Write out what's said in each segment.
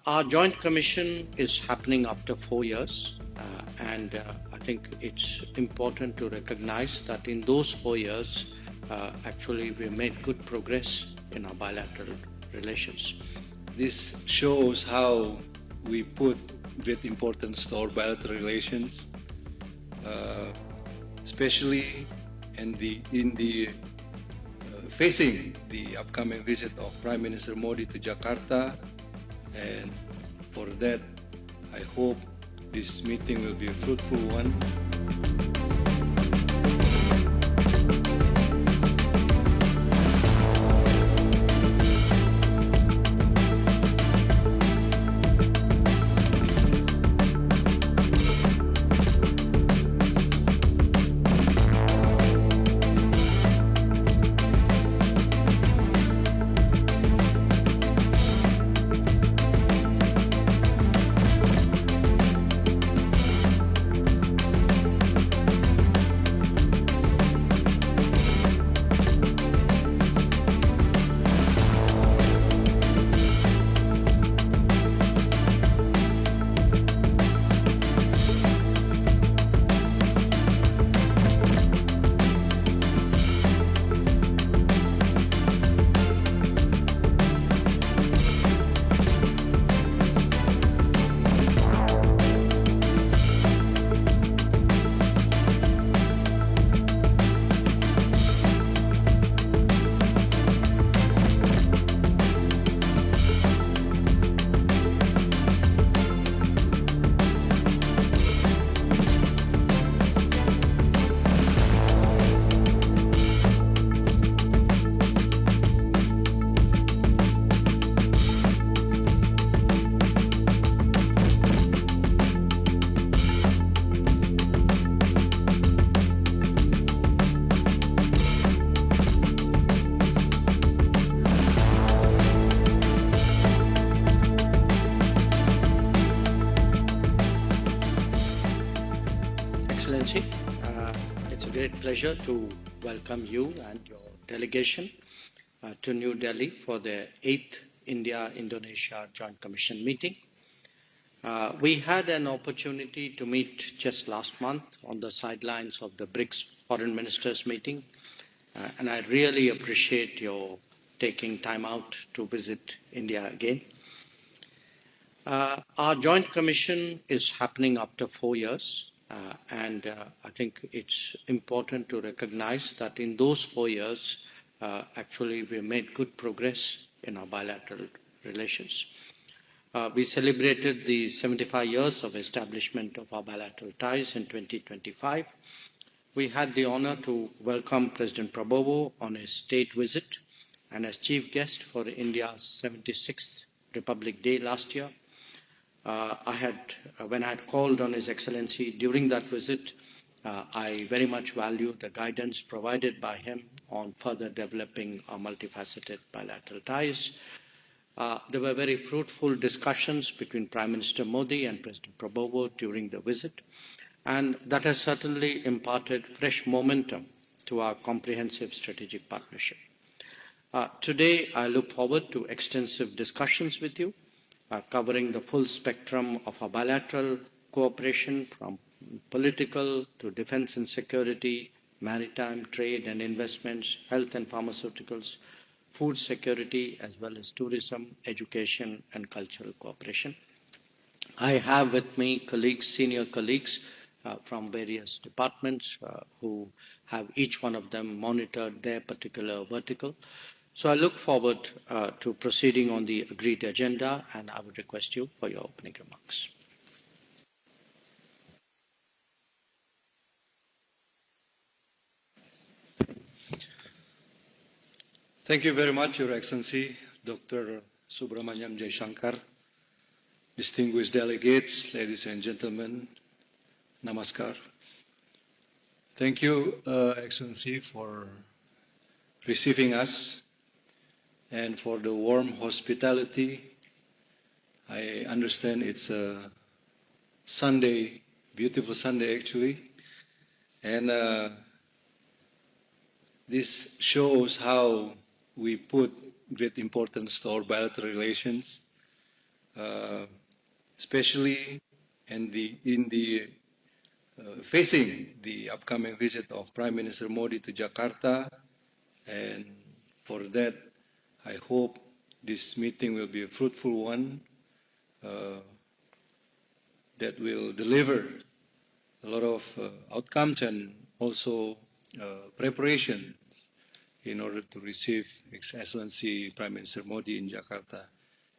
Our joint commission is happening after 4 years, and I think it's important to recognize that in those 4 years, actually we made good progress in our bilateral relations. This shows how we put great importance to our bilateral relations, especially facing the upcoming visit of Prime Minister Modi to Jakarta, and for that, I hope this meeting will be a fruitful one. Excellency, it's a great pleasure to welcome you and your delegation to New Delhi for the 8th India-Indonesia Joint Commission meeting. We had an opportunity to meet just last month on the sidelines of the BRICS Foreign Ministers meeting, and I really appreciate your taking time out to visit India again. Our joint commission is happening after 4 years, and I think it's important to recognize that in those 4 years, actually we made good progress in our bilateral relations. We celebrated the 75 years of establishment of our bilateral ties in 2025. We had the honor to welcome President Prabowo on his state visit and as chief guest for India's 76th Republic Day last year. When I had called on His Excellency during that visit, I very much value the guidance provided by him on further developing our multifaceted bilateral ties. There were very fruitful discussions between Prime Minister Modi and President Prabowo during the visit, and that has certainly imparted fresh momentum to our comprehensive strategic partnership. Today, I look forward to extensive discussions with you, covering the full spectrum of our bilateral cooperation from political to defense and security, maritime, trade and investments, health and pharmaceuticals, food security, as well as tourism, education and cultural cooperation. I have with me senior colleagues from various departments who have each one of them monitored their particular vertical. So I look forward to proceeding on the agreed agenda, and I would request you for your opening remarks. Thank you very much, Your Excellency, Dr. Subramaniam Jaishankar, distinguished delegates, ladies and gentlemen, namaskar. Thank you, Excellency, for receiving us and for the warm hospitality. I understand it's a Sunday, beautiful Sunday actually, and this shows how we put great importance to our bilateral relations, especially in the facing the upcoming visit of Prime Minister Modi to Jakarta, and for that, I hope this meeting will be a fruitful one that will deliver a lot of outcomes and also preparation in order to receive His Excellency Prime Minister Modi in Jakarta.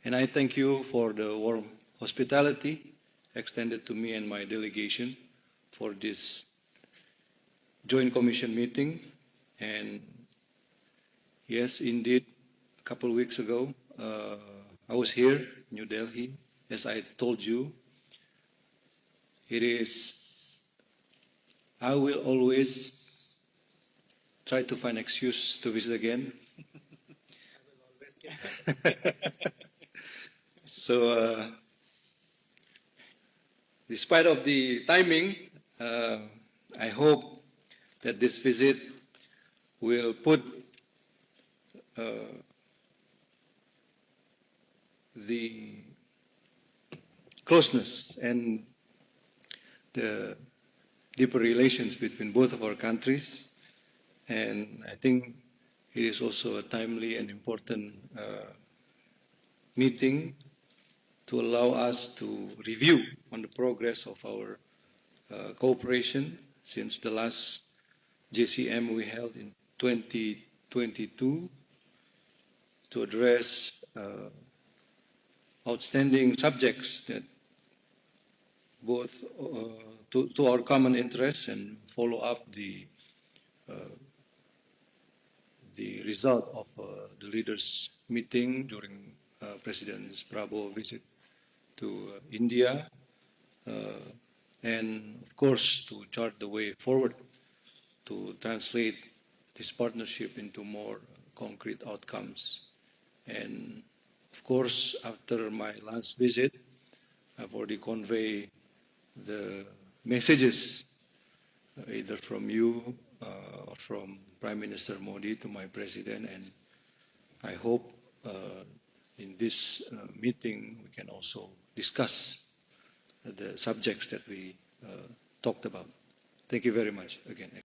And I thank you for the warm hospitality extended to me and my delegation for this joint commission meeting. And yes, indeed, a couple of weeks ago, I was here in New Delhi. As I told you, I will always try to find excuse to visit again. So, despite of the timing, I hope that this visit will put the closeness and the deeper relations between both of our countries. And I think it is also a timely and important meeting to allow us to review on the progress of our cooperation since the last JCM we held in 2022 to address outstanding subjects that both to our common interests and follow up the result of the leaders' meeting during President Prabowo visit to India, and of course to chart the way forward to translate this partnership into more concrete outcomes. And of course, after my last visit, I've already conveyed the messages either from you or from Prime Minister Modi to my president, and I hope in this meeting we can also discuss the subjects that we talked about. Thank you very much again.